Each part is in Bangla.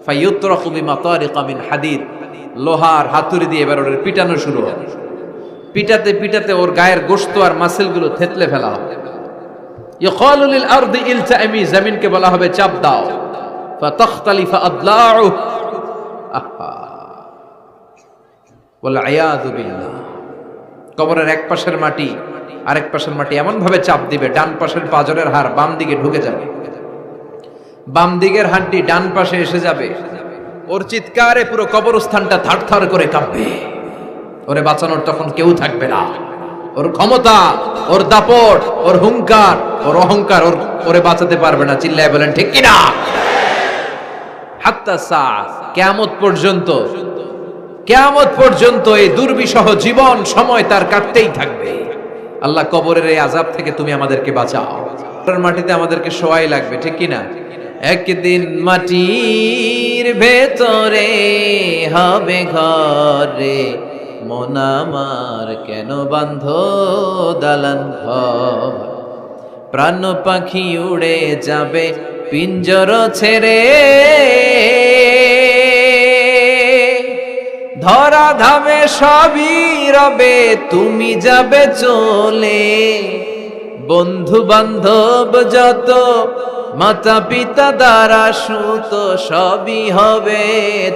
ফায়ুতরাকু বিমাতারিকা মিন হাদিদ, লোহার হাতুড়ি দিয়ে এবার ওর পিটানো শুরু হবে। পিটাতে পিটাতে ওর গায়ের গোশত আর মাসেলগুলো থেতলে ফেলা হবে। ইয়ুকালু লিল আরদি ইলতাইমি, জমিনকে বলা হবে চাপ দাও। ফাতাখতালিফু আদলাউ, আহা ওয়াল আয়াযু বিল্লাহ। কবরের এক পাশের মাটি আরেক পাশের মাটি এমন ভাবে চাপ দিবে, ডান পাশের পাজরের হাড় বাম দিকে ঢুকে যাবে, বাম দিকের হাড্ডি ডান পাশে এসে যাবে। ওর চিৎকারে পুরো কবরস্থানটা থারথার করে কাঁপবে। ওরে বাঁচানোর তখন কেউ থাকবে না। ওর ক্ষমতা, ওর দাপট, ওর হুঙ্কার, ওর অহংকার ওরে বাঁচাতে পারবে না। চিল্লায় বলেন ঠিক কিনা? হাত্তা সা, কিয়ামত পর্যন্ত, কিয়ামত পর্যন্ত এই দুর্বিষহ জীবন সময় তার কাটতেই থাকবে। আল্লাহ, কবরের এই আযাব থেকে তুমি আমাদেরকে বাঁচাও। কবরের মাটিতে আমাদেরকে শোয়াই লাগবে, ঠিক কিনা? একদিন মাটির ভেতরে হবে ঘরে, মন আমার কেন বাঁধ দালান ঘর। প্রাণ পাখি উড়ে যাবে পিঞ্জর ছেড়ে, ধরা ধামে সবই রবে, তুমি যাবে চলে। বন্ধু বান্ধব যত, মাতা পিতা দ্বারা সুত, সবই হবে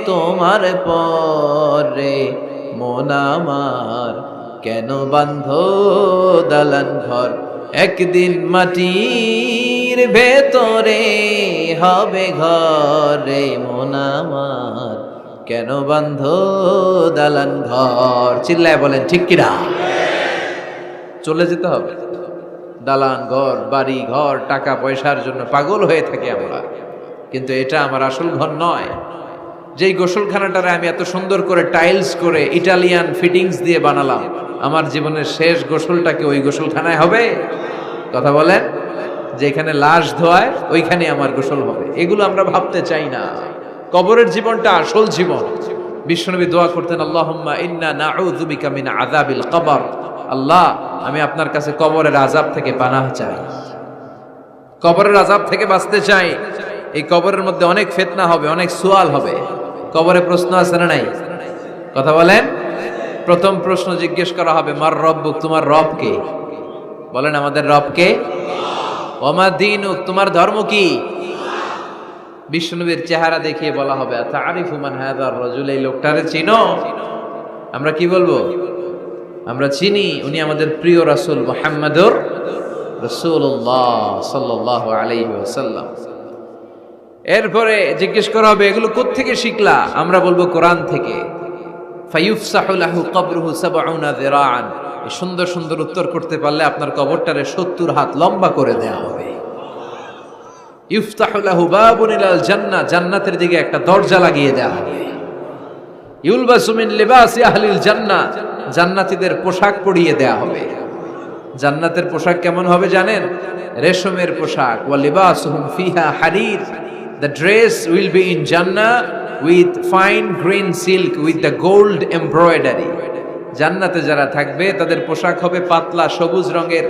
তোমার পরে। মন আমার কেন বাঁধ দালান ঘর, একদিন মাটির ভেতরে হবে ঘরে। মন আমার কেন বাঁধ দালান ঘর। চিল্লায় বলেন ঠিক কিনা? চলে যেতে হবে। দালান ঘর, বাড়ি ঘর, টাকা পয়সার জন্য পাগল হয়ে থাকি আমরা, কিন্তু এটা আমার আসল ঘর নয়। যেই গোসলখানাটারে আমি এত সুন্দর করে টাইলস করে ইটালিয়ান ফিটিংস দিয়ে বানালাম, আমার জীবনের শেষ গোসলটা কি ওই গোসলখানায় হবে? কথা বলেন। যেখানে লাশ ধোয়ায় ওইখানে আমার গোসল হবে, এগুলো আমরা ভাবতে চাই না। কবরের জীবনটা আসল জীবন। বিশ্বনবী দোয়া করতেন, আল্লাহুম্মা ইন্না নাউযু বিকা মিন আযাবিল কবর। আল্লাহ, আমি আপনার কাছে কবরের আযাব থেকে পানাহ চাই, কবরের আযাব থেকে বাঁচতে চাই। এই কবরের মধ্যে অনেক ফিতনা হবে, অনেক সুয়াল হবে। কবরে প্রশ্ন আছে না নাই? কথা বলেন। প্রথম প্রশ্ন জিজ্ঞেস করা হবে, মার রব্বুক, তোমার রব কে? বলেন আমাদের রব কে? ওমা দীনুক, তোমার ধর্ম কি? বিশ্বনবীর চেহারা দেখিয়ে বলা হবে, তারিফু মান হাযার রাজুল, এই লোকটারে চিনো? আমরা কি বলবো? আমরা চিনি, উনি আমাদের প্রিয় রাসূল মুহাম্মদুর রাসূলুল্লাহ সাল্লাল্লাহু আলাইহি ওয়াসাল্লাম। এরপরে জিজ্ঞেস করা হবে, এগুলো কোত্থেকে শিখলা? আমরা বলবো কোরআন থেকে। ফায়ুফসাহু লাহু কবরুহু ৭০ যিরাআন। এই সুন্দর সুন্দর উত্তর করতে পারলে আপনার কবরটারে ৭০ হাত লম্বা করে দেয়া হবে। ইফতাহু লাহু বাবুন ইলাল জান্নাহ, জান্নাতের দিকে একটা দরজা লাগিয়ে দেয়া হবে। ইউলবাসু মিন লিবাসি আহলিল জান্নাহ, জান্নাতীদের পোশাক পরিয়ে দেয়া হবে। জান্নাতের পোশাক কেমন হবে জানেন? রেশমের পোশাক। ওয়া লিবাসুহুম ফিহা হারির, the dress will be in Jannah with fine green silk with the gold embroidery. জান্নাতে যারা থাকবে তাদের পোশাক হবে পাতলা সবুজ রঙের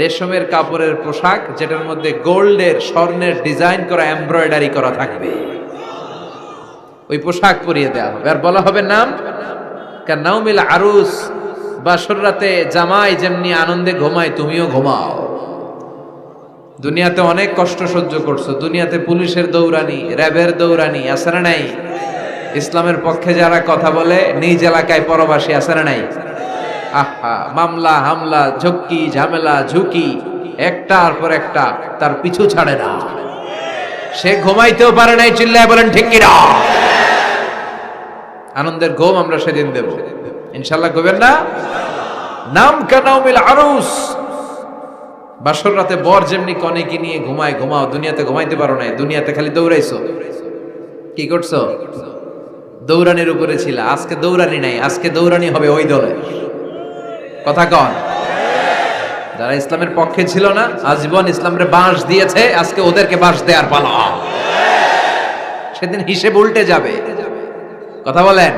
রেশমের কাপড়ের পোশাক, যেটার মধ্যে গোল্ডের, স্বর্ণের ডিজাইন করা, এমব্রয়ডারি করা থাকবে। ওই পোশাক পরিয়ে দেওয়া হবে। আর বলা হবে নাম কান্নাউমিল আরুস, বাসর রাতে জামাই যেমনি আনন্দে ঘুমায় তুমিও ঘুমাও। দুনিয়াতে অনেক কষ্ট সহ্য করছো, দুনিয়াতে পুলিশের দৌড়ানি, র্যাবের দৌড়ানি, আছে না নাই? ইসলামের পক্ষে যারা কথা বলে নিজ এলাকায় পরবাসী, আছে না নাই? আহা, মামলা হামলা, ঝক্কি ঝামেলা ঝুঁকি একটার পর একটা, তার পিছু ছাড়ে না। সে ঘুমাইতেও পারে নাই। চিল্লায় বলেন ঠিক কিনা? আনন্দের ঘুম আমরা সেদিন দেব ইনশাআল্লাহ। ঘুমেন না? নাম কানাউমিল আরুস, বাসর রাতে বর যেমনি কনেকে নিয়ে ঘুমায় ঘুমাও। দুনিয়াতে ঘুমাইতে পারো নাই, দুনিয়াতে খালি দৌড়াইছো। কি করছো? দৌড়ানির উপরে ছিল। আজকে দৌড়ানি নাই, আজকে দৌড়ানি হবে ওই দলে। কথা কন। যারা ইসলামের পক্ষে ছিল না, আজীবন ইসলামের বাঁশ দিয়েছে, আজকে ওদেরকে বাঁশ দেওয়ার পালা। সেদিন হিসেব উল্টে যাবে। কথা বলেন।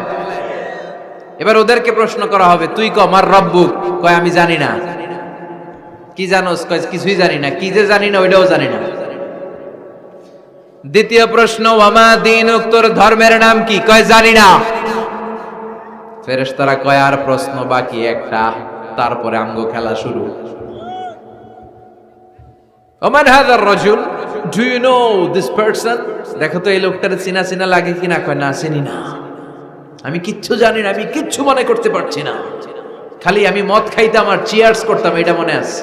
এবার ওদেরকে প্রশ্ন করা হবে, তুই ক মার রব্বুক? কয় আমি জানি না। কি জানোস? কয় কিছুই জানি না। কি যে জানি না ওইটাও জানি না। দ্বিতীয় প্রশ্ন, ওয়ামা দীনুক, তোর ধর্মের নাম কি? কয় জানি না। ফেরেশতারা কয় আর প্রশ্ন বাকি একটা, তারপরে আঙ্গ খেলা শুরু। ওমান হাযার রাজুল, do you know this person? দেখো তো এই লোকটার চিনা চিনা লাগে কিনা। কয় না, চিনি না, আমি কিচ্ছু জানি না, আমি কিচ্ছু মনে করতে পারছি না, খালি আমি মদ খাইতাম আর চিয়ার্স করতাম, এটা মনে আছে।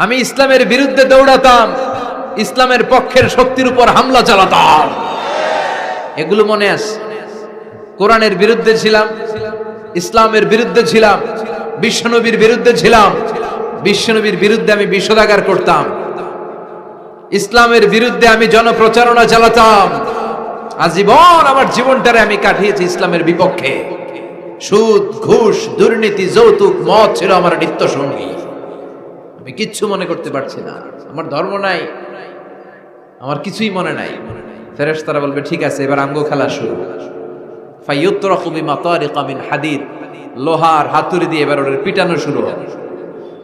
আমি ইসলামের বিরুদ্ধে দৌড়াতাম, ইসলামের পক্ষের শক্তির উপর হামলা চালাতাম, এগুলো মনে আছে। কোরআনের বিরুদ্ধে ছিলাম, ইসলামের বিরুদ্ধে ছিলাম, বিশ্বনবীর বিরুদ্ধে ছিলাম, বিশ্বনবীর বিরুদ্ধে আমি বিষোদাগার করতাম, ইসলামের বিরুদ্ধে আমি জনপ্রচারণা চালাতাম। আজীবন আমার জীবনটারে আমি কাটিয়েছি ইসলামের বিপক্ষে। সুদ, ঘুষ, দুর্নীতি, যৌতুক, মদ ছিল আমার নিত্য সঙ্গী। আমি কিচ্ছু মনে করতে পারছি না, আমার ধর্ম নাই, আমার কিছুই মনে নাই। ফেরেশতারা বলবে ঠিক আছে, এবার আঙ্গ খেলা শুরু। ফায়ুতরাকু বিমাতারিকা মিন হাদিদ, লোহার হাতুড়ি দিয়ে এবার ওর পিটানো শুরু হবে।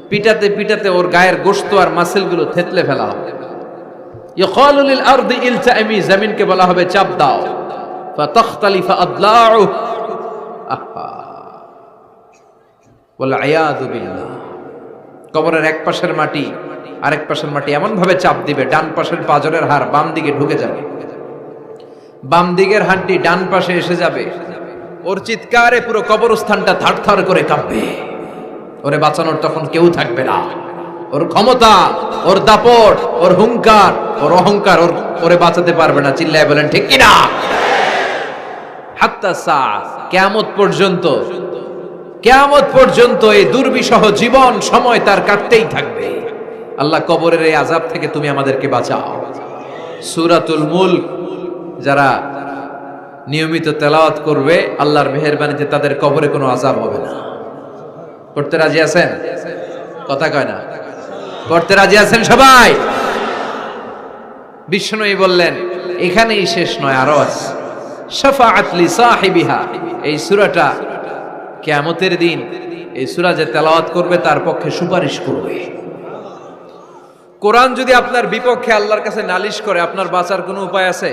পিটাতে পিটাতে ওর গায়ের গোশত আর মাসেলগুলো থেতলে ফেলা হবে। ইয়াকালু লিল আরদি ইলতাইমি, জমিনকে বলা হবে চাপ দাও। ফাতাখতালিফা আদলাউ, ওয়াল আয়াযু বিল্লাহ। কবরের এক পাশের মাটি আরেক পাশের মাটি এমন ভাবে চাপ দিবে, ডান পাশের পাজরের হাড় বাম দিকে ঢুকে যাবে, বাম দিকের হাড়টি ডান পাশে এসে যাবে। ওর চিৎকারে পুরো কবরস্থানটা থারথার করে কাঁপবে। ওরে বাঁচানোর তখন কেউ থাকবে না। ওর ক্ষমতা, ওর দাপট, ওর হুঙ্কার, ওর অহংকার ওরে বাঁচাতে পারবে না। চিল্লায় বলেন ঠিক কিনা? হাত্তা সা, কিয়ামত পর্যন্ত, কিয়ামত পর্যন্ত এই দুর্বিষহ জীবন সময় তার কাটতেই থাকবে। আল্লাহ কবরের এই আযাব থেকে তুমি আমাদেরকে বাঁচাও। সূরাতুল মুলক যারা নিয়মিত তেলাওয়াত করবে, আল্লাহর মেহেরবানিতে তাদের কবরে কোনো আযাব হবে না। পড়তে রাজি আছেন? কথা কয় না। পড়তে রাজি আছেন সবাই? বিষ্ণুই বললেন এখানেই শেষ নয়, আরো আছে। শাফাআত লি সাহিবিহা, এই সূরাটা কিয়ামতের দিন এই সূরা যে তেলাওয়াত করবে তার পক্ষে সুপারিশ করবে। কোরআন যদি আপনার বিপক্ষে আল্লাহর কাছে নালিশ করে, আপনার বাঁচার কোনো উপায় আছে?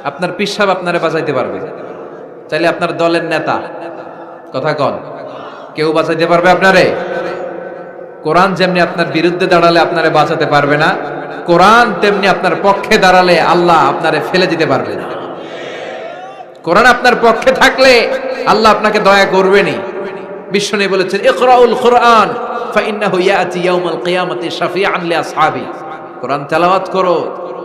আপনার পীর সাহেব আপনারে বাঁচাইতে পারবে? চাইলে আপনার দলের নেতা, কথা কন, কেউ বাঁচাইতে পারবে আপনারে? কোরআন যেমনি আপনার বিরুদ্ধে দাঁড়ালে আপনারে বাঁচাতে পারবে না, কোরআন তেমনি আপনার পক্ষে দাঁড়ালে আল্লাহ আপনারে ফেলে দিতে পারবে না। কোরআন আপনার পক্ষে থাকলে আল্লাহ আপনাকে দয়া করবেনই। বিশ্বনবী বলেছেন ইকরাউল কুরআন ফাইন্নাহু ইয়াতি ইয়াউমাল কিয়ামাতি শাফিআন লিআসহাবি। কোরআন তেলাওয়াত করো,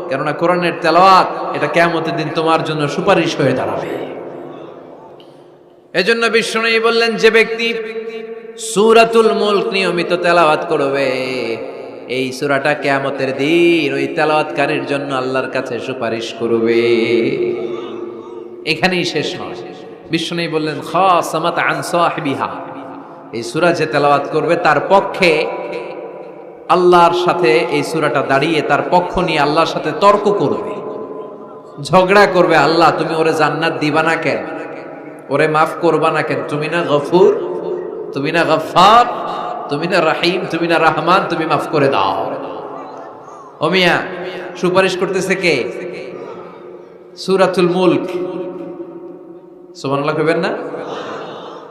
কেননা কোরআনের তেলাওয়াত এটা কিয়ামতের দিন তোমার জন্য সুপারিশ হয়ে দাঁড়াবে। এজন্য বিশ্বনবী বললেন যে ব্যক্তি সূরাতুল মুলক নিয়মিত তেলাওয়াত করবে, এই সূরাটা কিয়ামতের দিন ওই তেলাওয়াতকারীর জন্য আল্লাহর কাছে সুপারিশ করবে। এখানেই শেষ নয়, বিশ্বনবী বললেন খাসামাত আন সাহিবিহা, এই সূরা যে তেলাওয়াত করবে তার পক্ষে আল্লাহর সাথে এই সূরাটা দাঁড়িয়ে তার পক্ষ নিয়ে আল্লাহর সাথে তর্ক করবে, ঝগড়া করবে। আল্লাহ তুমি ওরে জান্নাত দিবা না কেন? ওরে মাফ করবা না কেন? তুমি না গফুর, তুমি না গফফার, তুমি না রহিম, তুমি না রহমান, তুমি মাফ করে দাও। ও মিয়া, সুপারিশ করতেছে কে? সূরাতুল মুলক। সুবহানাল্লাহ কইবেন না?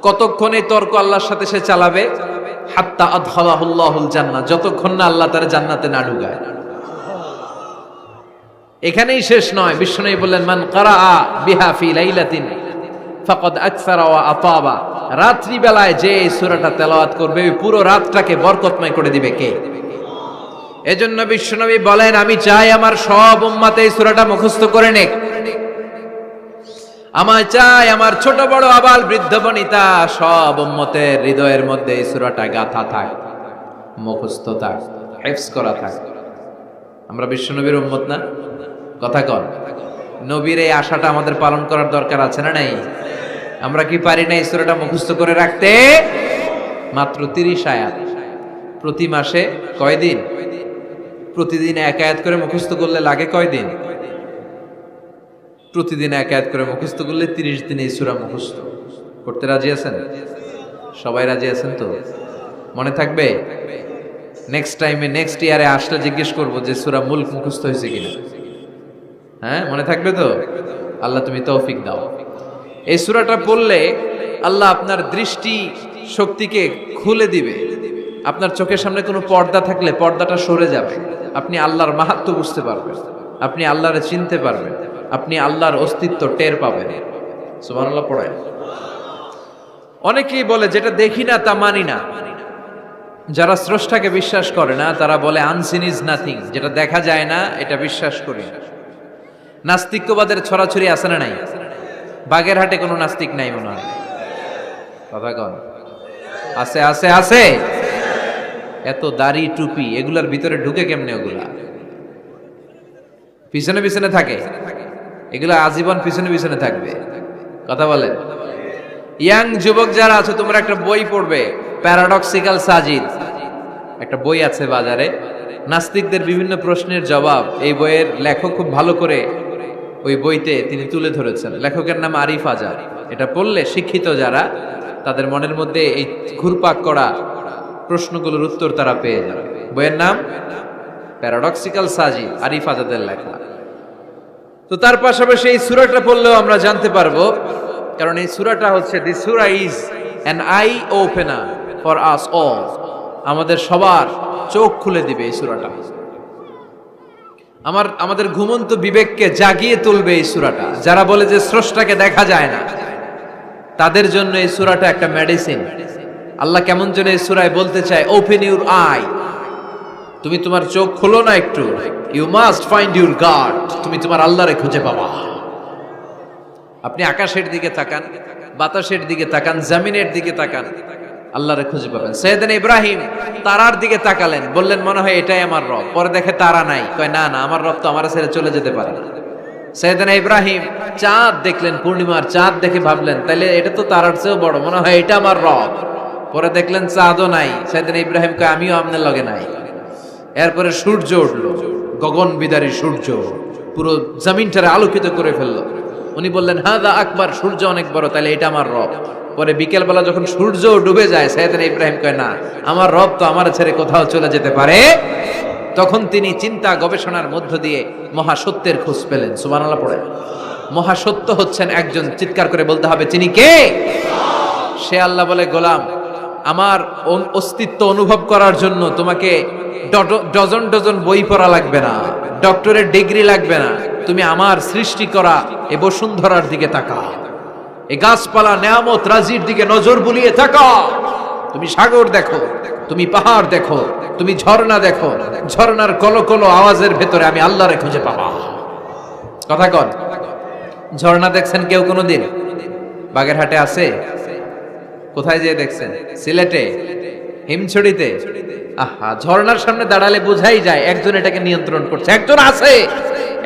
কতক্ষণ এই তর্ক আল্লাহর সাথে সে চালাবে? হাত্তা আদখালাহুল্লাহুল জান্নাহ, যতক্ষণ না আল্লাহ তার জান্নাতে না ঢুকায়। এখানেই শেষ নয়, বিশ্বনবী বললেন মান কারাআ বিহা ফি লাইলাতিন ফাকাদ আকসারা ওয়া আতাবা, রাত্রি বেলায় যে এই সূরাটা তেলাওয়াত করবে পুরো রাতটাকে বরকতময় করে দিবে কে? এজন্য বিশ্বনবী বলেন আমি চাই আমার সব উম্মত এই সূরাটা মুখস্থ করে নেক। আমার চাই আমার ছোট বড় আবাল বৃদ্ধ বনিতা সব উম্মতের হৃদয়ের মধ্যে এই সূরাটা গাথা থাক, মুখস্থ থাক, হিফজ করা থাক। আমরা বিশ্বনবীর উম্মত না? কথা কন। নবীর এই আশাটা আমাদের পালন করার দরকার আছে না নাই? আমরা কি পারি না এই সূরাটা মুখস্থ করে রাখতে? মাত্র 30 আয়াত, প্রতি মাসে কয় দিন? প্রতিদিন এক আয়াত করে মুখস্থ করলে লাগে কয় দিন? প্রতিদিন এক আয়াত করে মুখস্থ করলে 30 দিনে এই সূরা মুখস্থ করতে রাজি আছেন? সবাই রাজি আছেন তো? মনে থাকবে? নেক্সট টাইমে নেক্সট ইয়ারে আসলে জিজ্ঞেস করবো যে সূরা মুলক মুখস্থ হয়েছে কিনা। হ্যাঁ, মনে থাকবে তো? আল্লাহ তুমি তৌফিক দাও। এই সূরাটা পড়লে আল্লাহ আপনার দৃষ্টি শক্তিকে খুলে দিবে। আপনার চোখের সামনে কোনো পর্দা থাকলে পর্দাটা সরে যাবে। আপনি আল্লাহর মাহাত্ম্য বুঝতে পারবেন, আপনি আল্লাহরে চিনতে পারবেন, আপনি আল্লাহর অস্তিত্ব টের পাবেন। সুবহানাল্লাহ পড়েন। অনেকেই বলে যেটা দেখি না তা মানি না। যারা স্রষ্টাকে বিশ্বাস করে না তারা বলে আনসিন ইজ নাথিং, যেটা দেখা যায় না এটা বিশ্বাস করি না। নাস্তিক্যবাদের ছড়াছড়ি আছে না নাই? বাগেরহাটে কোনো নাস্তিক নাই মনে হয়, কথা কন। আছে আছে আছে। এত দাড়ি টুপি এগুলার ভিতরে ঢুকে কেমনে? ওগুলা পিছনে পিছনে থাকে, এগুলা আজীবন পিছনে পিছনে থাকবে। কথা বলেন। ইয়াং যুবক যারা আছো তোমরা একটা বই পড়বে, প্যারাডক্সিক্যাল সাজিদ, একটা বই আছে বাজারে, নাস্তিকদের বিভিন্ন প্রশ্নের জবাব। এই বইয়ের লেখক খুব ভালো করে ওই বইতে তিনি তুলে ধরেছেন। লেখকের নাম আরিফ আজাদ। এটা পড়লে শিক্ষিত যারা, তাদের মনের মধ্যে এই ঘুরপাক করা প্রশ্নগুলোর উত্তর তারা পেয়ে যাবে। বইয়ের নাম প্যারাডক্সিক্যাল সাজিদ, আরিফ আজাদের লেখা। তো তার পাশাপাশি এই সূরাটা পড়লেও আমরা জানতে পারবো, কারণ এই সূরাটা হচ্ছে দি সূরা is an eye opener for us all. আমাদের সবার চোখ খুলে দিবে এই সূরাটা। আমাদের ঘুমন্ত বিবেককে জাগিয়ে তুলবে এই সূরাটা। যারা বলে যে স্রষ্টাকে দেখা যায় না, তাদের জন্য এই সূরাটা একটা মেডিসিন। আল্লাহ কেমন যেন এই সূরায় বলতে চায়, ওপেন ইউর আই। তুমি তোমার চোখ খোলো না একটু। You must find your God. তুমি তোমার আল্লাহরে খুঁজে পাবা। আপনি আকাশের দিকে তাকান, বাতাসের দিকে তাকান, জমিনের দিকে তাকান, আল্লাহরে খুঁজে পাবেন। সাইয়েদনা ইব্রাহিম তারার দিকে তাকালেন, বললেন মনে হয় এটাই আমার রব। পরে দেখে তারা নাই, কয় না না, আমার রব তো আমার ছেড়ে চলে যেতে পারে না। সাইয়েদনা ইব্রাহিম চাঁদ দেখলেন, পূর্ণিমার চাঁদ দেখে ভাবলেন তাহলে এটা তো তারার চেয়েও বড়, মনে হয় এটা আমার রব। পরে দেখলেন চাঁদও নাই। সাইয়েদনা ইব্রাহিম কয় আমিও আপনার লগে নাই। এরপরে সূর্য উঠলো, গগন বিদারী সূর্য পুরো জমিনটারে আলোকিত করে ফেললো। উনি বললেন হাদা আকবার, সূর্য অনেক বড়, তাহলে এটা আমার রব। পরে বিকেল বেলা যখন সূর্য ডুবে যায়, সাইয়েদনা ইব্রাহিম কয় না, আমার রব তো আমার ছেড়ে কোথাও চলে যেতে পারে। তখন তিনি চিন্তা গবেষণার মধ্য দিয়ে মহাসত্যের খোঁজ পেলেন। সুবহানাল্লাহ পড়ে। মহাসত্য হচ্ছেন একজন, চিৎকার করে বলতে হবে তিনি কে? সে আল্লাহ বলে, গোলাম আমার অস্তিত্ব অনুভব করার জন্য তোমাকে ডজন ডজন বই পড়া লাগবে না, ডক্টরের ডিগ্রি লাগবে না। তুমি আমার সৃষ্টি করা এ বসুন্ধরার দিকে তাকাও, এই গাছপালা নেয়ামত রাজির দিকে নজর বুলিয়ে তাকাও। তুমি সাগর দেখো, তুমি পাহাড় দেখো, তুমি ঝর্ণা দেখো, ঝর্ণার কলকলো আওয়াজের ভেতরে আমি আল্লাহরে খুঁজে পাবা। কথা কন। ঝর্ণা দেখছেন কেউ কোনোদিন? বাগেরহাটে আছে? কোথায় যেয়ে দেখছেন? সিলেটে, হিমছড়িতে। আহা, ঝর্ণার সামনে দাঁড়ালে বোঝাই যায় একজন এটাকে নিয়ন্ত্রণ করছে। একজন আছে,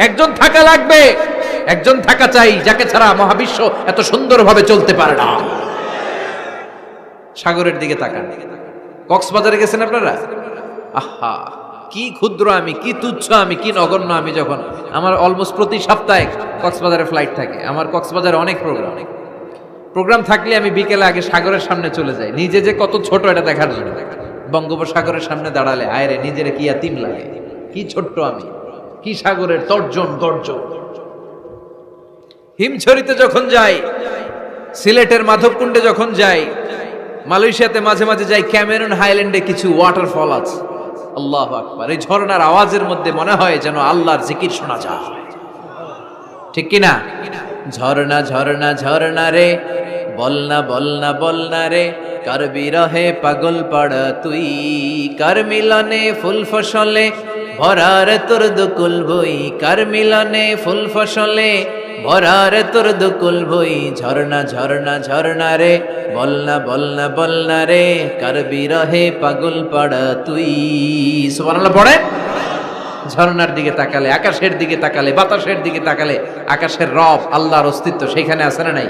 একজন থাকা লাগবে, একজন থাকা চাই যাকে ছাড়া মহাবিশ্ব এত সুন্দরভাবে চলতে পারে না। সাগরের দিকে তাকান। কক্সবাজারে গেছেন আপনারা? আহা, কি ক্ষুদ্র আমি, কি তুচ্ছ আমি, কি নগণ্য আমি। যখন আমার অলমোস্ট প্রতি সপ্তাহে কক্সবাজারে ফ্লাইট থাকে, আমার কক্সবাজারে অনেক প্রোগ্রাম থাকলে আমি বিকেলে আগে সাগরের সামনে চলে যাই, নিজে যে কত ছোট এটা দেখার জন্য। বঙ্গোপসাগরের সামনে দাঁড়ালে আয়রে নিজের কি ইয়াতিম লাগে, কি ছোট্ট আমি, কি সাগরের তর্জন গর্জন। হিমছড়িতে যখন যাই, সিলেটের মাধবকুণ্ডে যখন যাই, মালয়েশিয়াতে মাঝে মাঝে যাই, ক্যামেরন হাইল্যান্ডে কিছু ওয়াটারফল আছে। আল্লাহু আকবার। এই ঝর্ণার আওয়াজের মধ্যে মনে হয় যেন আল্লাহর জিকির শোনা যায়, ঠিক কিনা? ঝর্ণা ঝর্ণা ঝর্ণা রে, বলনা বলনা বলনা রে, কার বিরহে পাগল পাড়া তুই, কার মিলনে ফুল ফসলে ভরার তোর দুকুল বই, কার মিলনে ফুল ফসলে ভরার তোর দুকুল বই। ঝর্ণা ঝর্ণা ঝর্ণা রে, বলনা বলনা বলনা রে, কার বিরহে পাগল পাড়া তুই। সুবহানাল্লাহ পড়ে। ঝর্ণার দিকে তাকালে, আকাশের দিকে তাকালে, বাতাসের দিকে তাকালে আকাশের রব আল্লাহর অস্তিত্ব সেখানে আছে না নাই?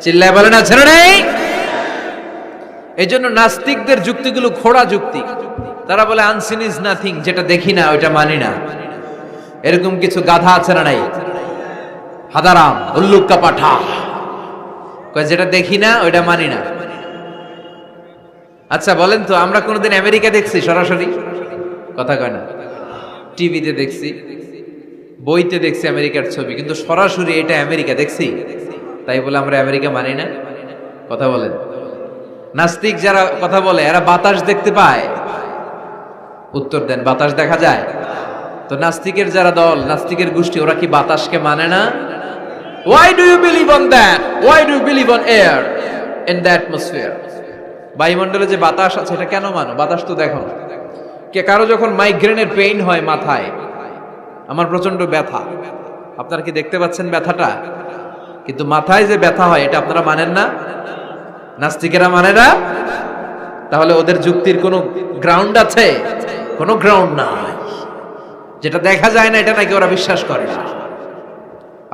চিল্লায় বলেন আছে না নাই? এই জন্য নাস্তিকদের যুক্তিগুলো খোড়া যুক্তি। তারা বলে আনসিন ইজ নাথিং, যেটা দেখি না ওইটা মানি না। এরকম কিছু গাধা আছে না নাই? হাদারাম, উল্লুক্কা পাঠা, যেটা দেখি না ওইটা মানি না। আচ্ছা বলেন তো, আমরা কোনোদিন আমেরিকা দেখছি সরাসরি? কথা কয় না। টিভিতে দেখছি, বইতে দেখছি আমেরিকার ছবি, কিন্তু সরাসরি এটা আমেরিকা দেখছি, তাই বলে আমরা আমেরিকা মানি না? কথা বলেন। নাস্তিক যারা কথা বলে এরা বাতাস দেখতে পায়? উত্তর দেন, বাতাস দেখা যায়? তো নাস্তিকের যারা দল, নাস্তিকের গোষ্ঠী, ওরা কি বাতাসকে মানে না? Why do you believe on that? Why do you believe on air in the atmosphere? বায়ুমণ্ডলে যে বাতাস আছে এটা কেন মানো? বাতাস তো দেখো না। কে কারো যখন মাইগ্রেনের পেইন হয় মাথায়, আমার প্রচন্ড ব্যথা, আপনারা কি দেখতে পাচ্ছেন ব্যথাটা? কিন্তু মাথায় যে ব্যথা হয় এটা আপনারা মানেন না? নাস্তিকেরা মানে না? তাহলে ওদের যুক্তির কোনো গ্রাউন্ড আছে? কোনো গ্রাউন্ড নাই। যেটা দেখা যায় না এটা নাকি ওরা বিশ্বাস করে না।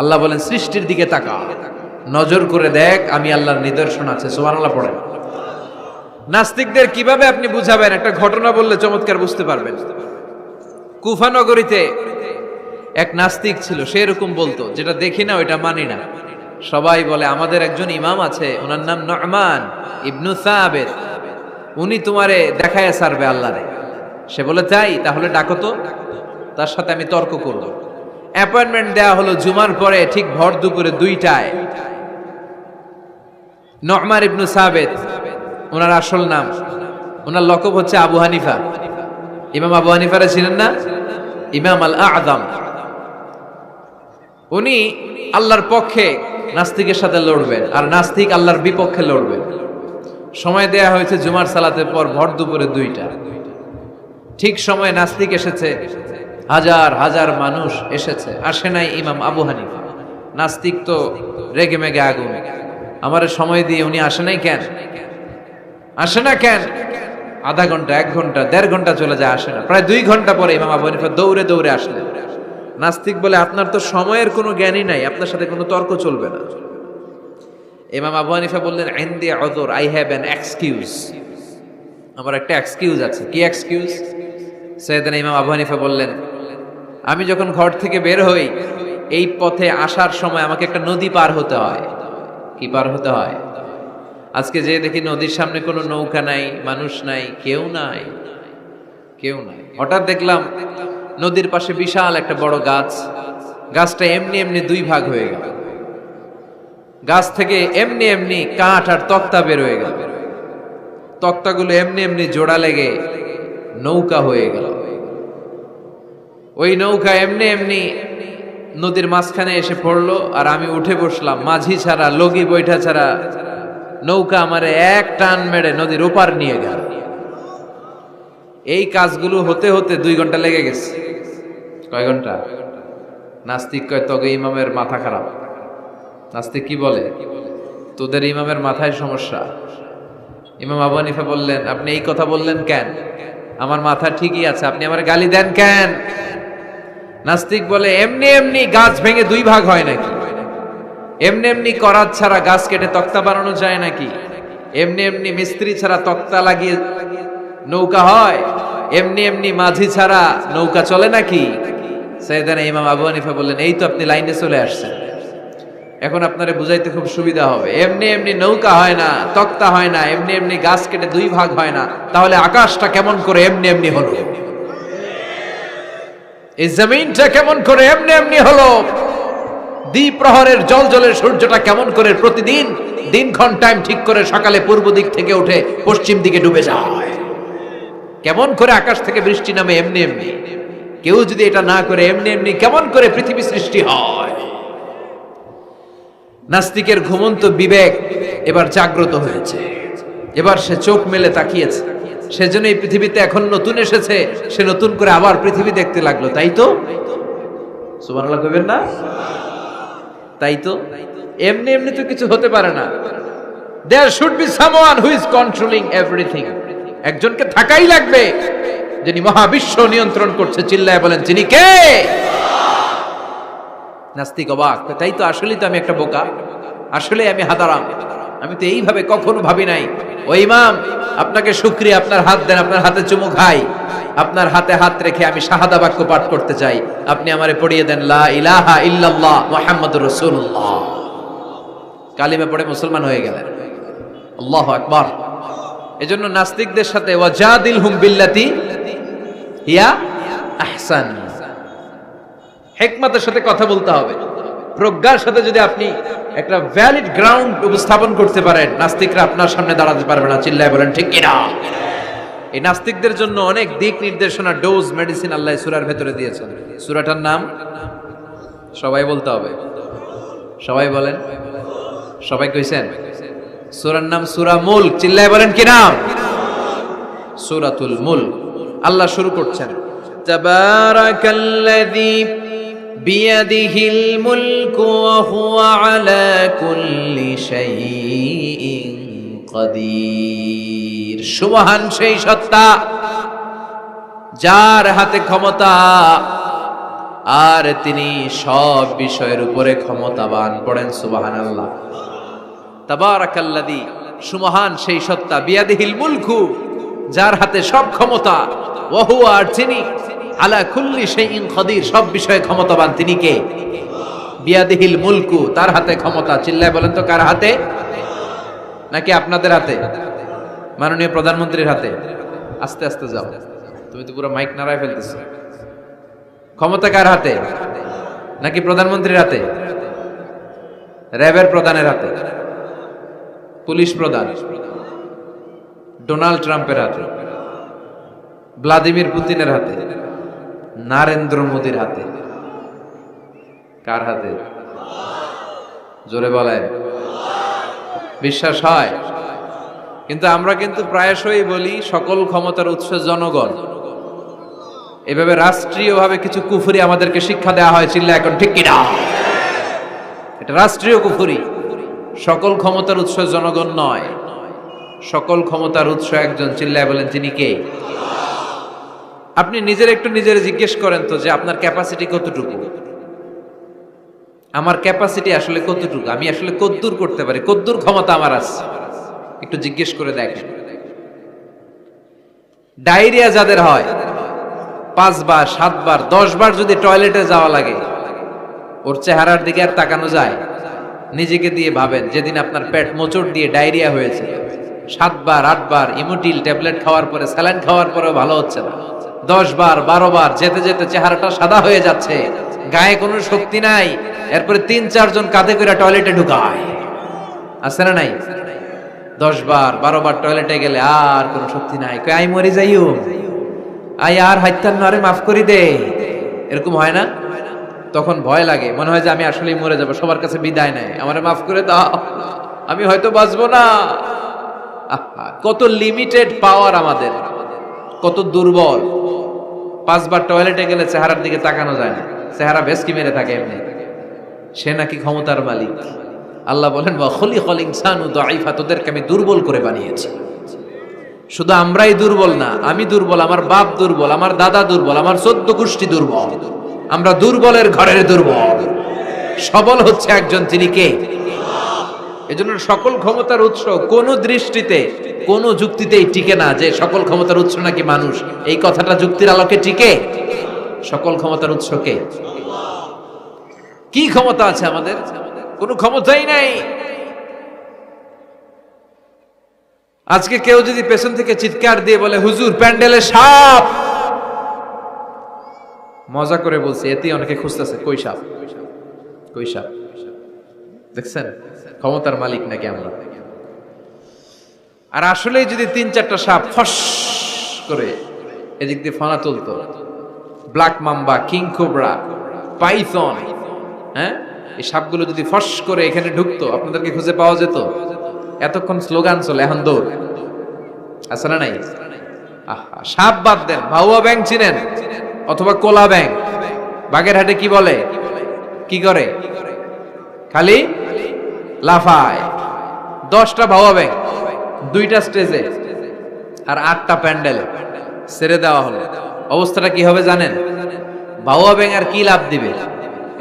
আল্লাহ বলেন সৃষ্টির দিকে তাকা, নজর করে দেখ, আমি আল্লাহর নিদর্শন আছে। সুবহানাল্লাহ পড়েন। নাস্তিকদের কিভাবে আপনি বুঝাবেন? একটা ঘটনা বললে চমৎকার বুঝতে পারবেন। কুফা নগরীতে এক নাস্তিক ছিল, সে এরকম বলতো, যেটা দেখি না ওইটা মানি না। সবাই বলে আমাদের একজন ইমাম আছে, ওনার নাম নু'মান ইবনু সাবিত, উনি তোমারে দেখায় ছাড়বে আল্লাহরে। সে বলে তাই, তাহলে ডাকো তো, তার সাথে আমি তর্ক করব। অ্যাপয়েন্টমেন্ট দেয়া হলো জুমার পরে ঠিক ভর দুপুরে 2টায়। নু'মান ইবনু সাবিত ওনার আসল নাম, ওনার লকব হচ্ছে আবু হানিফা। ইমাম আবু হানিফারে ছিলেন না? ইমাম আল আযম। উনি আল্লাহর পক্ষে নাস্তিকের সাথে লড়বেন, আর নাস্তিক আল্লাহর বিপক্ষে লড়বেন। সময় দেয়া হয়েছে জুমার সালাতের পর ভর দুপুরে 2টা। ঠিক সময়ে নাস্তিক এসেছে, হাজার হাজার মানুষ এসেছে, আসে নাই ইমাম আবু হানিফা। নাস্তিক তো রেগে মেগে আগুন, আমারে সময় দিয়ে উনি আসে নাই কেন? আসে না কেন? আধা ঘন্টা, 1 ঘন্টা, 1.5 ঘন্টা চলে যায়, আসে না। প্রায় 2 ঘন্টা পরে ইমাম আবু হানিফা দৌড়ে দৌড়ে আসলেন। নাস্তিক বলে আপনার তো সময়ের কোনো জ্ঞানই নাই, আপনার সাথে কোনো তর্ক চলবে না। ইমাম আবু হানিফা বললেন ইনদি উযর, আই হ্যাভ অ্যান এক্সকিউজ, আমার একটা এক্সকিউজ আছে। কি এক্সকিউজ? সাইয়েদনা ইমাম আবু হানিফা বললেন, আমি যখন ঘর থেকে বের হই, এই পথে আসার সময় আমাকে একটা নদী পার হতে হয়। কি পার হতে হয়? আজকে যে দেখি নদীর সামনে কোনো নৌকা নাই, মানুষ নাই, কেউ নাই, কেউ নাই। হঠাৎ দেখলাম নদীর পাশে বিশাল একটা বড় গাছ, গাছটা এমনি এমনি 2 ভাগ হয়ে গেল। গাছ থেকে এমনি এমনি কাঠ আর তক্তা বের হয়ে গেল, তক্তাগুলো এমনি এমনি জোড়া লেগে নৌকা হয়ে গেল। ওই নৌকা এমনি এমনি নদীর মাঝখানে এসে পড়লো, আর আমি উঠে বসলাম। মাঝি ছাড়া, লগি বৈঠা ছাড়া নৌকা আমারে এক টান মেরে নদীর ওপার নিয়ে গেল। এই কাজগুলো হতে হতে 2 ঘন্টা লেগে গেছে। কয় ঘন্টা? নাস্তিক কয় তবে ইমামের মাথা খারাপ। নাস্তিক কি বলে? তোদের ইমামের মাথায় সমস্যা। ইমাম আবু হানিফা বললেন, আপনি এই কথা বললেন কেন? আমার মাথা ঠিকই আছে, আপনি আমার গালি দেন কেন? নাস্তিক বলে এমনি এমনি গাছ ভেঙে 2 ভাগ হয় নাকি? এমনি এমনি করাত ছাড়া গাছ কেটে তক্তা বানানো যায় নাকি? এমনি এমনি মিস্ত্রি ছাড়া তক্তা লাগিয়ে নৌকা হয়? এমনি এমনি মাঝি ছাড়া নৌকা চলে নাকি? সাইয়েদনা ইমাম আবু হানিফা বললেন, এই তো আপনি লাইনে চলে আসছেন, এখন আপনারে বুঝাইতে খুব সুবিধা হবে। এমনি এমনি নৌকা হয় না, তক্তা হয় না, এমনি এমনি গাছ কেটে 2 ভাগ হয় না, তাহলে আকাশটা কেমন করে এমনি এমনি হলো? এই জমিনটা কেমন করে এমনি এমনি হলো? দ্বিপ্রহরের জলজলের সূর্যটা কেমন করে প্রতিদিন দিনক্ষণ টাইম ঠিক করে সকালে পূর্ব দিক থেকে উঠে পশ্চিম দিকে ডুবে যায়? কেমন করে আকাশ থেকে বৃষ্টি নামে এমনি এমনি? কেউ যদি এটা না করে এমনি এমনি কেমন করে পৃথিবী সৃষ্টি হয়? নাস্তিকের ঘুমন্ত বিবেক এবার জাগ্রত হয়েছে, এবার সে চোখ মেলে তাকিয়েছে। সেজন্য এই পৃথিবীতে এখন নতুন এসেছে, সে নতুন করে আবার পৃথিবী দেখতে লাগলো। তাই তো? সুবহানাল্লাহ কইবেন না? তাই তো, এমনি এমনি তো কিছু হতে পারে না। There should be someone who is controlling everything. একজনকে থাকাই লাগবে যিনি মহাবিশ্ব নিয়ন্ত্রণ করছে। চিল্লায় বলেন, যিনি কে? নাস্তিক অবাক, তাই তো, আসলেই তো আমি একটা বোকা, আসলে আমি হাদারাম, আমি তো এইভাবে কখনো ভাবি নাই। ও ইমাম, আপনাকে শুকরিয়া, আপনার হাত দেন, আপনার হাতে চুমু খাই, আপনার হাতে হাত রেখে আমি শাহাদা বাক্য পাঠ করতে চাই, আপনি আমারে পড়িয়ে দেন লা ইলাহা ইল্লাল্লাহ মুহাম্মাদুর রাসূলুল্লাহ। কালিমা পড়ে মুসলমান হয়ে গেলেন। আল্লাহু আকবার। এজন্য নাস্তিকদের সাথে ওয়াজাদিলহুম বিল্লাতি হিয়া আহসান, হিকমতের সাথে কথা বলতে হবে, প্রজ্ঞার সাথে যদি আপনি একটা ভ্যালিড গ্রাউন্ড উপস্থাপন করতে পারেন, নাস্তিকরা আপনার সামনে দাঁড়াতে পারবে না। চিল্লায় বলেন ঠিক কিনা? এই নাস্তিকদের জন্য অনেক দিক নির্দেশনা, ডোজ, মেডিসিন আল্লাহ সূরার ভেতরে দিয়েছেন। সূরাটার নাম সবাই বলতে হবে, সবাই বলেন, সবাই কইছেন? সূরার নাম সূরা মুলক। চিল্লায় বলেন কি নাম? সূরাতুল মুলক। আল্লাহ শুরু করছেন, তাবারাকাল্লাযী বিয়াদিহিল মুলকু ওয়া হুয়া আলা কুল্লি শাইইন কাদির। সুবহান সেই সত্তা যার হাতে ক্ষমতা আর তিনি সব বিষয়ের উপরে ক্ষমতাবান। পড়েন সুবহানাল্লাহ। তাবারাকাল্লাযী, সুবহান সেই সত্তা, বিয়াদিহিল মুলকু, যার হাতে সব ক্ষমতা, ওয়া হুয়া, আর তিনি, আলা কুল্লি শাইইন কাদির, সব বিষয়ে ক্ষমতাবান। তিনি কে? বিয়াদিহিল মুলকু, তার হাতে ক্ষমতা। চিল্লায় বলেন তো কার হাতে? নাকি আপনাদের হাতে? মাননীয় প্রধানমন্ত্রীর হাতে? আস্তে আস্তে যাও, তুমি তো পুরো মাইক নাড়ায় ফেলতেছো। ক্ষমতা কার হাতে? নাকি প্রধানমন্ত্রীর হাতে? র্যাবের প্রধানের হাতে? পুলিশ প্রধান? ডোনাল্ড ট্রাম্পের হাতে? ভ্লাদিমির পুতিনের হাতে? নরেন্দ্র মোদির হাতে? কার হাতে? জোরে বলেন। বিশ্বাস হয়? কিন্তু আমরা কিন্তু প্রায়শই বলি সকল ক্ষমতার উৎস জনগণ। এভাবে রাষ্ট্রীয়ভাবে কিছু কুফরি আমাদেরকে শিক্ষা দেওয়া হয়। চিল্লা এখন ঠিক কিনা? এটা রাষ্ট্রীয় কুফরি। সকল ক্ষমতার উৎস জনগণ নয়, সকল ক্ষমতার উৎস একজন। চিল্লায় বলেন তিনি কে? আপনি নিজের একটু নিজের জিজ্ঞেস করেন তো যে আপনার ক্যাপাসিটি কতটুকু? আমার ক্যাপাসিটি আসলে কতটুকু? আমি আসলে কদ্দুর করতে পারি, কদ্দুর ক্ষমতা আমার আছে? একটু জিজ্ঞেস করে দেখেন। ডায়রিয়া যাদের হয়, 5 বার 7 বার 10 বার যদি টয়লেটে যাওয়া লাগে, ওর চেহারার দিকে আর তাকানো যায়? নিজেকে দিয়ে ভাবেন, যেদিন আপনার পেট মোচড় দিয়ে ডায়রিয়া হয়েছে, 7 বার 8 বার ইমোটিল ট্যাবলেট খাওয়ার পরে, স্যালাইন খাওয়ার পরেও ভালো হচ্ছে না, 10 বার 12 বার যেতে যেতে চেহারাটা সাদা হয়ে যাচ্ছে, গায়ে কোনো শক্তি নাই, এরপরে 3-4 জন কাঁধে করে টয়লেটে ঢুকায়, আছে না নাই? 10 বার 12 বার টয়লেটে গেলে আর কোনো শক্তি নাই, কই আই মরি যাইও, আই আর হাইতান নারে মাফ করি দে, এরকম হয় না? তখন ভয় লাগে, মনে হয় যে আমি আসলেই মরে যাব, সবার কাছে বিদায় নেয়, আমারে মাফ করে দাও, আমি হয়তো বাঁচবো না। কত লিমিটেড পাওয়ার আমাদের, কত দুর্বল। 5 বার টয়লেটে গেলে চেহারার দিকে তাকানো যায় না, চেহারা ভেসকি মেরে থাকে এমনি। সে নাকি ক্ষমতার মালিক। আল্লাহ বলেন, ওয়া খুলিকাল ইনসানু দাঈফা, তোদেরকে আমি দুর্বল করে বানিয়েছি। শুধু আমরাই দুর্বল না, আমি দুর্বল, আমার বাপ দুর্বল, আমার দাদা দুর্বল, আমার 14 গোষ্ঠী দুর্বল। আমরা দুর্বলের ঘরের দুর্বল। সবল হচ্ছে একজন, তিনি কে? এজন্য সকল ক্ষমতার উৎস কোন দৃষ্টিতে, কোন যুক্তিতেই টিকে না যে সকল ক্ষমতার উৎস নাকি মানুষ। এই কথাটা যুক্তির আলোকে টিকে? সকল ক্ষমতার উৎস কে? কি ক্ষমতা আছে আমাদের? কোনো ক্ষমতাই নাই। আজকে কেউ যদি পেছন থেকে চিৎকার দিয়ে বলে, হুজুর প্যান্ডেলে সাপ, মজা করে বলছে, এতেই অনেকে খুঁজতেছে কই সাপ, কই সাপ। দেখছেন ক্ষমতার মালিক নাকি আমরা? আর আসলে যদি 3-4টা সাপ ফস করে এদিক দিয়ে ফানা তুলতো, black mamba, king cobra, python, হ্যাঁ, এই সাপগুলো যদি ফস করে এখানে ঢুকতো, আপনাদেরকে খুঁজে পাওয়া যেত? এতক্ষণ স্লোগান চলে, এখন দৌড়, আছে না নাই? আহা, সাপ বাদ দেন, ভাউয়া ব্যাং চিনেন? অথবা কোলা ব্যাং? বাগেরহাটে কি বলে, কি করে? খালি লাফায়। 10টা ভাউয়া ব্যাং, 2টা স্টেজে আর 8টা প্যান্ডেলে ছেড়ে দেওয়া হলো, অবস্থাটা কি হবে জানেন? ভাউয়া ব্যাং আর কি লাভ দিবে?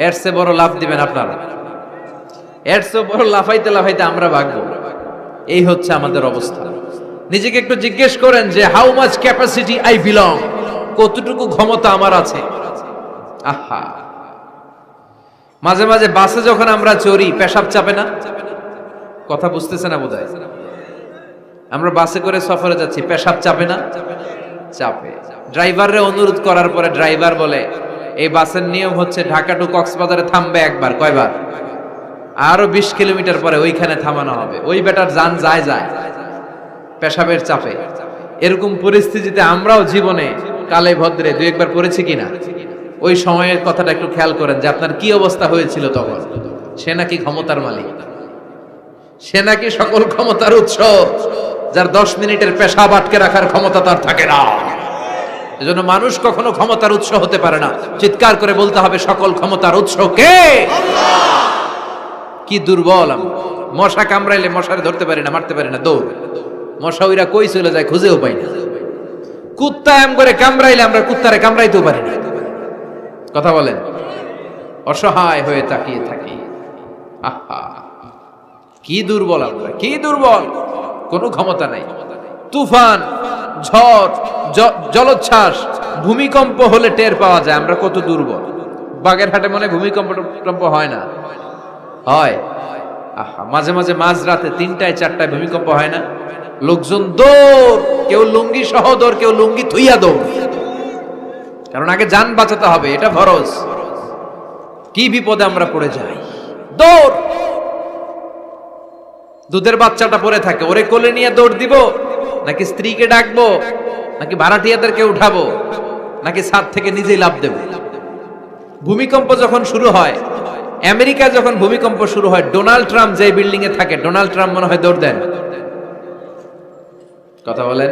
এর চেয়ে বড় লাভ দিবেন আপনারা, এর চেয়ে বড় লাফাইতে লাফাইতে আমরা ভাগবো। এই হচ্ছে আমাদের অবস্থা। নিজেকে একটু জিজ্ঞেস করেন যে how much capacity I belong, কতটুকু ক্ষমতা আমার আছে। আহা, মাঝে মাঝে বাসে যখন আমরা চড়ি, পেশাব চাপে না? কথা বুঝতেছে না বোধহয়। আমরা বাসে করে সফরে যাচ্ছি, পেশাব চাপে না? চাপে। ড্রাইভাররে অনুরোধ করার পরে ড্রাইভার বলে, এই বাসের নিয়ম হচ্ছে ঢাকা টু কক্সবাজারে থামবে একবার, কয়বার? আরো 20 কিলোমিটার পরে ওইখানে থামানো হবে। ওই বেটার যান যায় পেশাবের চাপে। এরকম পরিস্থিতিতে আমরাও জীবনে কালে ভদ্রে দুই একবার পড়েছি কিনা? ওই সময়ের কথাটা একটু খেয়াল করেন যে আপনার কি অবস্থা হয়েছিল তখন। সে নাকি ক্ষমতার মালিক, সে নাকি সকল ক্ষমতার উৎস, যার 10 মিনিটের পেশাব আটকে রাখার ক্ষমতা তার থাকে না। এজন্য মানুষ কখনো ক্ষমতার উৎস হতে পারে না। চিৎকার করে বলতে হবে, সকল ক্ষমতার উৎস কে? কি দুর্বল আমি! মশা কামড়াইলে মশারে ধরতে পারি না, মারতে পারি না, দৌড়। মশা ওইরা কই চলে যায় খুঁজেও পাই না। কুত্তা এম করে কামড়াইলে আমরা কুত্তারে কামড়াইতেও পারি না। কথা বলেন, অসহায় হয়ে তাকিয়ে থাকি। আহা, কি দুর্বল আমরা, কি দুর্বল! কোনো ক্ষমতা নাই। তুফান, ঝড়, জলোচ্ছ্বাস, ভূমিকম্প হলে টের পাওয়া যায় আমরা কত দুর্বল। বাগেরহাটে মনে ভূমিকম্প হয় না? হয়। আহা, মাঝে মাঝে মাঝরাতে 3টায় 4টায় ভূমিকম্প হয় না? লোকজন দৌড়, কেউ লুঙ্গি সহ দৌড়, কেউ লুঙ্গি থুইয়া দৌড়, কারণ আগে জান বাঁচাতে হবে, এটা ফরজ। কি বিপদে আমরা পড়ে যাই! দৌড়। দুধের বাচ্চাটা পড়ে থাকে, ওরে কোলে নিয়ে দৌড় দিব, নাকি স্ত্রীকে ডাকবো, নাকি ভাড়াটিয়াদেরকে উঠাবো, নাকি ছাদ থেকে নিজেই লাফ দেব? ভূমিকম্প যখন শুরু হয়, আমেরিকা যখন ভূমিকম্প শুরু হয়, ডোনাল্ড ট্রাম্প যে বিল্ডিং এ থাকে, ডোনাল্ড ট্রাম্প মনে হয় দৌড় দেন। কথা বলেন।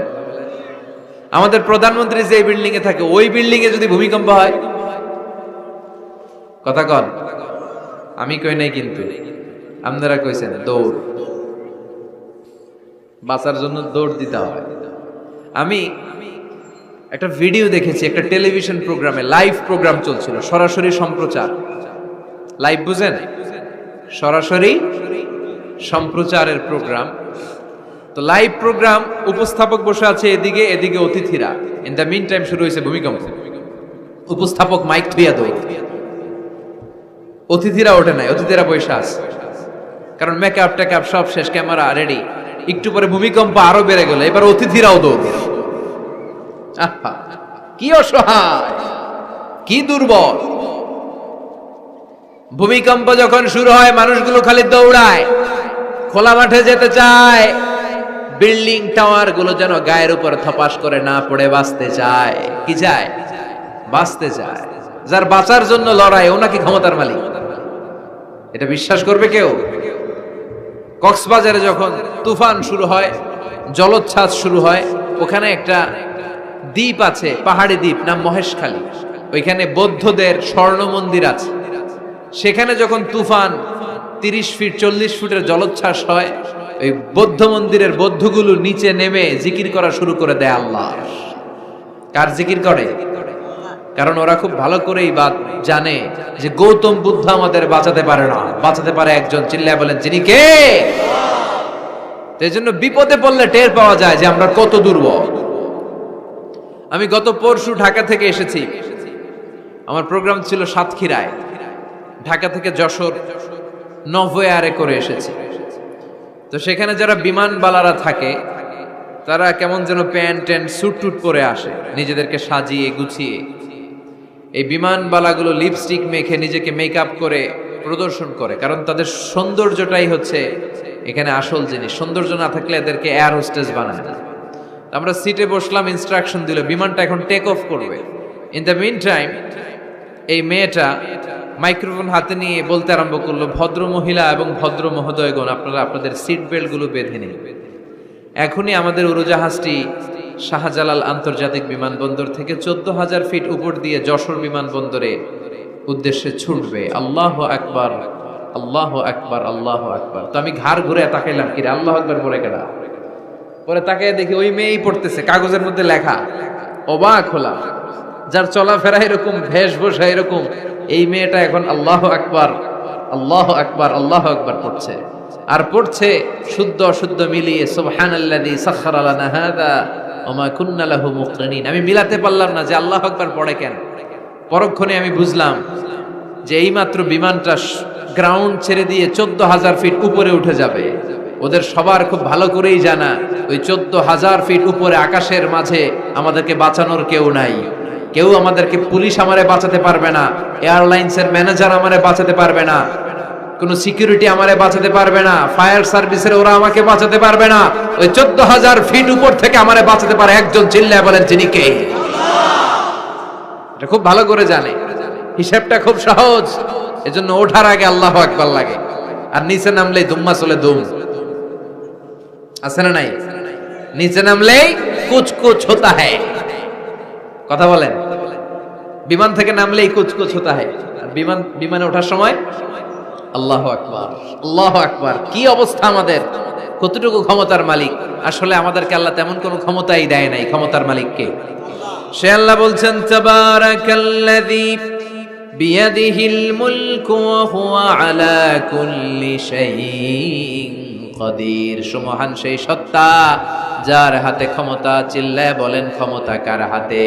আমাদের প্রধানমন্ত্রী যে বিল্ডিং এ থাকে, ওই বিল্ডিং এ যদি ভূমিকম্প হয়, কথা কন। আমি কই নাই কিন্তু, আপনারা কইছেন দৌড়। বাঁচার জন্য দৌড় দিতে হয়। আমি একটা ভিডিও দেখেছি, একটা টেলিভিশন প্রোগ্রামে, লাইভ প্রোগ্রাম চলছিল, সরাসরি সম্প্রচার। লাইভ বুঝেন? সরাসরি সম্প্রচারের প্রোগ্রাম। তো লাইভ প্রোগ্রাম, উপস্থাপক বসে আছে এদিকে, এদিকে অতিথিরা। ইন দ্য মিন টাইম শুরু হয়েছে ভূমিকম্প। উপস্থাপক মাইক থুইয়া দৌড়। অতিথিরা ওঠে নাই, অতিথিরা বসে আছে, কারণ মেকআপ টেকআপ সব শেষ, ক্যামেরা রেডি। একটু পরে ভূমিকম্প আরো বেড়ে গেল, এবার অতিথিরাও দৌড়। আহা, কি অসহায়, কি দুর্বল! ভূমিকম্প যখন শুরু হয়, মানুষগুলো খালি দৌড়ায়, খোলা মাঠে যেতে চায়। বিল্ডিং টাওয়ার গুলো যেন গায়ের উপর থপাস করে না পড়ে বাঁচতে চায়। কি চায়? বাঁচতে চায়। যার বাঁচার জন্য লড়াই, ও নাকি ক্ষমতার মালিক। এটা বিশ্বাস করবে কেউ? কক্সবাজারে যখন তুফান শুরু হয়, জলোচ্ছ্বাস শুরু হয়, ওখানে একটা দ্বীপ আছে, পাহাড়ি দ্বীপ, নাম মহেশখালী। ওইখানে বৌদ্ধদের স্বর্ণ মন্দির আছে। সেখানে যখন তুফান 30 ফিট 40 ফুটের জলোচ্ছ্বাস হয়, ওই বৌদ্ধ মন্দিরের বৌদ্ধগুলো নিচে নেমে জিকির করা শুরু করে দেয় আল্লাহ। কার জিকির করে? কারণ ওরা খুব ভালো করেই জানে যে গৌতম বুদ্ধ আমাদের বাঁচাতে পারে না, বাঁচাতে পারে একজন। চিল্লায় বলেন, যিনি কে? এই জন্য বিপদে পড়লে টের পাওয়া যায় যে আমরা কত দুর্বল। আমি গত পরশু ঢাকা থেকে এসেছি। আমার প্রোগ্রাম ছিল সাতক্ষীরায়। ঢাকা থেকে যশোর নভোয়ারে করে এসেছি। তো সেখানে যারা বিমানবালারা থাকে, তারা কেমন যেন প্যান্ট ট্যান্ট স্যুট টুট পরে আসে, নিজেদেরকে সাজিয়ে গুছিয়ে। এই বিমানবালাগুলো লিপস্টিক মেখে নিজেকে মেকআপ করে প্রদর্শন করে, কারণ তাদের সৌন্দর্যটাই হচ্ছে এখানে আসল জিনিস। সৌন্দর্য না থাকলে এদেরকে এয়ার হোস্টেস বানায় না। আমরা সিটে বসলাম, ইনস্ট্রাকশন দিল বিমানটা এখন টেক অফ করবে। ইন দ্য মিন টাইম এই মেয়েটা মাইক্রোফোন হাতে নিয়ে বলতে আরম্ভ করলো, ভদ্র মহিলা এবং ভদ্র মহোদয়গণ, আপনারা আপনাদের সিট বেল্ট গুলো বেঁধে নিন। এখনই আমাদের উড়োজাহাজটি শাহজালাল আন্তর্জাতিক বিমানবন্দর থেকে 14,000 ফিট উপর দিয়ে যশোর বিমানবন্দরে উদ্দেশ্যে ছুটবে। আল্লাহু আকবার, আল্লাহু আকবার, আল্লাহু আকবার। তো আমি ঘাড় ঘুরে তাকাইলাম, কিরে আল্লাহু আকবার পরে কেডা? পরে তাকাই দেখি ওই মেয়েই পড়তেছে, কাগজের মধ্যে লেখা। অবাক হলাম, যার চলাফেরা এরকম, বেশভূষা এরকম, এই মেয়েটা এখন আল্লাহু আকবার, আল্লাহু আকবার, আল্লাহু আকবার পড়ছে। আর পড়ছে শুদ্ধ অশুদ্ধ মিলিয়ে, সুবহানাল্লাযী সাখখারা লানা হাযা ওয়া মা কুন্না লাহু মুকরিনিন। আমি মিলাতে পারলাম না যে আল্লাহু আকবার পড়ে কেন। পরক্ষণে আমি বুঝলাম যে এইমাত্র বিমানটা গ্রাউন্ড ছেড়ে দিয়ে 14,000 ফিট উপরে উঠে যাবে। ওদের সবার খুব ভালো করেই জানা, ওই 14,000 ফিট উপরে আকাশের মাঝে আমাদেরকে বাঁচানোর কেউ নাই। কেউ আমাদেরকে, পুলিশ আমারে বাঁচাতে পারবে না, এয়ারলাইন্সের ম্যানেজার আমারে বাঁচাতে পারবে না, কোন সিকিউরিটি আমারে বাঁচাতে পারবে না, ফায়ার সার্ভিসের ওরা আমাকে বাঁচাতে পারবে না। ওই 14,000 ফিট উপর থেকে আমারে বাঁচাতে পারে একজন, চিল্লায় বলেন যিনি কে? এটা খুব ভালো করে জানে, হিসাবটা খুব সহজ। এজন্য ওঠার আগে আল্লাহু আকবার লাগে, আর নিচে নামলেই দুম্মা চলে দুম। আছে না নাই? নিচে নামলেই কুচ কুচ হোতা হ্যায়। কথা বলেন, বিমান থেকে নামলেই কুচ কুচ হোতা হ্যায়, আর বিমানে ওঠার সময় আল্লাহু আকবার, আল্লাহু আকবার। কি অবস্থা আমাদের, কতটুকু ক্ষমতার মালিক। আসলে আমাদেরকে আল্লাহ তেমন কোনো ক্ষমতাই দেয় নাই, ক্ষমতার মালিককে সে আল্লাহ বলছেন, তাবারাকাল্লাযী বিয়াদিহিল মুলকু ওয়া হুয়া আলা কুল্লি শাইইন কাদির। সুমহান সেই সত্তা যার হাতে ক্ষমতা। চিল্লায় বলেন ক্ষমতা কার হাতে?